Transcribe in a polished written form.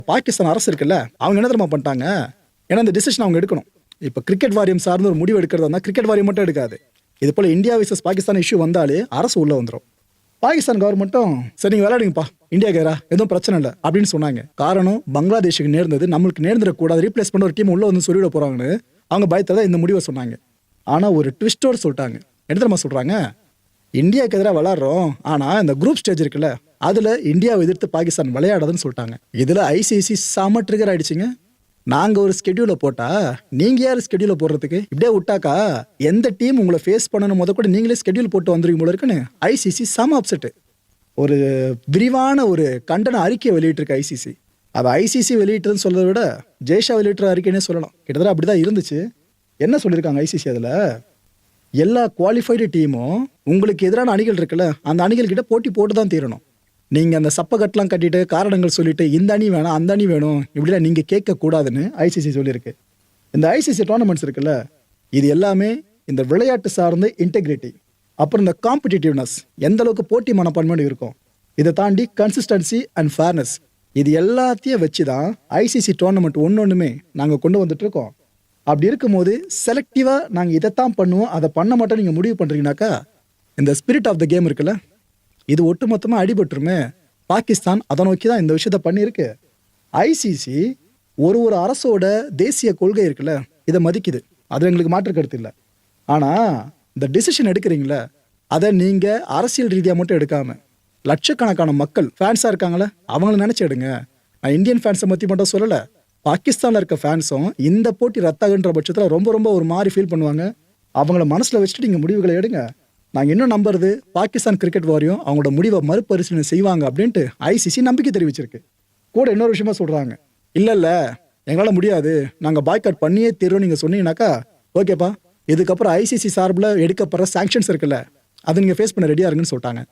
பாகிஸ்தான் அரசு இருக்குல்ல, அவங்க என்ன தெரியுமா பண்ணிட்டாங்க? ஏன்னா இந்த டிசிஷன் அவங்க எடுக்கணும். இப்போ கிரிக்கெட் வாரியம் சார்ந்து ஒரு முடிவு எடுக்கிறதா இருந்தால் கிரிக்கெட் வாரியம் மட்டும் எடுக்காது. இது போல் இந்தியா விசஸ் பாகிஸ்தான் இஷ்யூ வந்தாலே அரசு உள்ள வந்துடும். பாகிஸ்தான் கவர்மெண்ட்டும் சரி நீங்கள் விளையாடுங்கப்பா, இந்தியா கேரா எதுவும் பிரச்சனை இல்லை அப்படின்னு சொன்னாங்க. காரணம், பங்களாதேஷுக்கு நேர்ந்தது நம்மளுக்கு நேர்ந்துடக்கூடாது, ரீப்ளேஸ் பண்ண ஒரு டீம் உள்ள வந்து சொல்லிவிட போறாங்கன்னு அவங்க பயத்தில் இந்த முடிவை சொன்னாங்க. ஆனால் ஒரு ட்விஸ்டோடு சொல்லிட்டாங்க. என்ன தெரியுமா சொல்றாங்க? இந்தியாவுக்கு எதிராக விளையாடுறோம், ஆனால் இந்த குரூப் ஸ்டேஜ் இருக்குல்ல, அதில் இந்தியாவை எதிர்த்து பாகிஸ்தான் விளையாடாதுன்னு சொல்லிட்டாங்க. இதில் ஐசிசி செம ட்ரிகர் ஆயிடுச்சுங்க. நாங்கள் ஒரு ஸ்கெடியூலை போட்டா நீங்கள் யார் ஸ்கெடியூலை போடுறதுக்கு? இப்படியே விட்டாக்கா எந்த டீம் உங்களை ஃபேஸ் பண்ணணும் முத கூட நீங்களே ஸ்கெடியூல் போட்டு வந்துருவீங்க போல இருக்குன்னு ஐசிசி செம அப்செட்டு. ஒரு விரிவான ஒரு கண்டன அறிக்கையை வெளியிட்டிருக்கு ஐசிசி. அது ஐசிசி வெளியிட்டதுன்னு சொல்றதை விட ஜெய்ஷா வெளியிட்ட அறிக்கைன்னே சொல்லலாம். கிட்டத்தட்ட அப்படிதான் இருந்துச்சு. என்ன சொல்லியிருக்காங்க ஐசிசி? அதில் எல்லா குவாலிஃபைடு டீமும் உங்களுக்கு எதிரான அணிகள் இருக்குல்ல, அந்த அணிகள் கிட்ட போட்டி போட்டு தான் தீரணும். நீங்கள் அந்த சப்பக்கட்டெலாம் கட்டிட்டு காரணங்கள் சொல்லிட்டு இந்த அணி வேணும் அந்த அணி வேணும் இப்படிலாம் நீங்கள் கேட்கக்கூடாதுன்னு ஐசிசி சொல்லியிருக்கு. இந்த ஐசிசி டோர்னமெண்ட்ஸ் இருக்குல்ல, இது எல்லாமே இந்த விளையாட்டு சார்ந்த இன்டெகிரிட்டி, அப்புறம் இந்த காம்படிட்டிவ்னஸ், எந்த அளவுக்கு போட்டி மனப்பான்மையோடு இருக்கும், இதை தாண்டி கன்சிஸ்டன்சி அண்ட் ஃபேர்னஸ், இது எல்லாத்தையும் வச்சு தான் ஐசிசி டோர்னமெண்ட் ஒன்றுமே நாங்கள் கொண்டு வந்துட்டு இருக்கோம். அப்படி இருக்கும்போது செலக்டிவாக நாங்கள் இதைத்தான் பண்ணுவோம், அதை பண்ண மாட்டோம் நீங்கள் முடிவு பண்ணுறீங்கனாக்கா இந்த ஸ்பிரிட் ஆஃப் த கேம் இருக்குல்ல, இது ஒட்டுமொத்தமாக அடிபட்டுருமே. பாகிஸ்தான் அதை நோக்கி தான் இந்த விஷயத்த பண்ணியிருக்கு. ஐசிசி ஒரு அரசோட தேசிய கொள்கை இருக்குல்ல, இதை மதிக்குது, அது எங்களுக்கு மாற்று கருத்து இல்லை. ஆனால் இந்த டிசிஷன் எடுக்கிறீங்களே, அதை நீங்கள் அரசியல் ரீதியாக மட்டும் எடுக்காமல் லட்சக்கணக்கான மக்கள் ஃபேன்ஸாக இருக்காங்களே அவங்கள நினச்சி எடுங்க. நான் இந்தியன் ஃபேன்ஸை பற்றி மட்டும் சொல்லலை, பாகிஸ்தானில் இருக்க ஃபேன்ஸும் இந்த போட்டி ரத்தாகுன்ற பட்சத்தில் ரொம்ப ஒரு மாதிரி ஃபீல் பண்ணுவாங்க. அவங்கள மனசில் வச்சுட்டு நீங்கள் முடிவுகளை எடுங்க. நாங்கள் இன்னும் நம்புறது பாகிஸ்தான் கிரிக்கெட் வாரியம் அவங்களோட முடிவை மறுபரிசீலனை செய்வாங்க அப்படின்ட்டு ஐசிசி நம்பிக்கை தெரிவிச்சிருக்கு. கூட இன்னொரு விஷயமா சொல்கிறாங்க, இல்லை எங்களால் முடியாது, நாங்கள் பாய்காட் பண்ணியே தீர்வோம் நீங்கள் சொன்னீங்கன்னாக்கா ஓகேப்பா, இதுக்கப்புறம் ஐசிசி சார்பில் எடுக்கப்படுற சாங்ஷன்ஸ் இருக்குல்ல, அதை நீங்கள் ஃபேஸ் பண்ண ரெடியாக இருங்கன்னு சொல்லிட்டாங்க.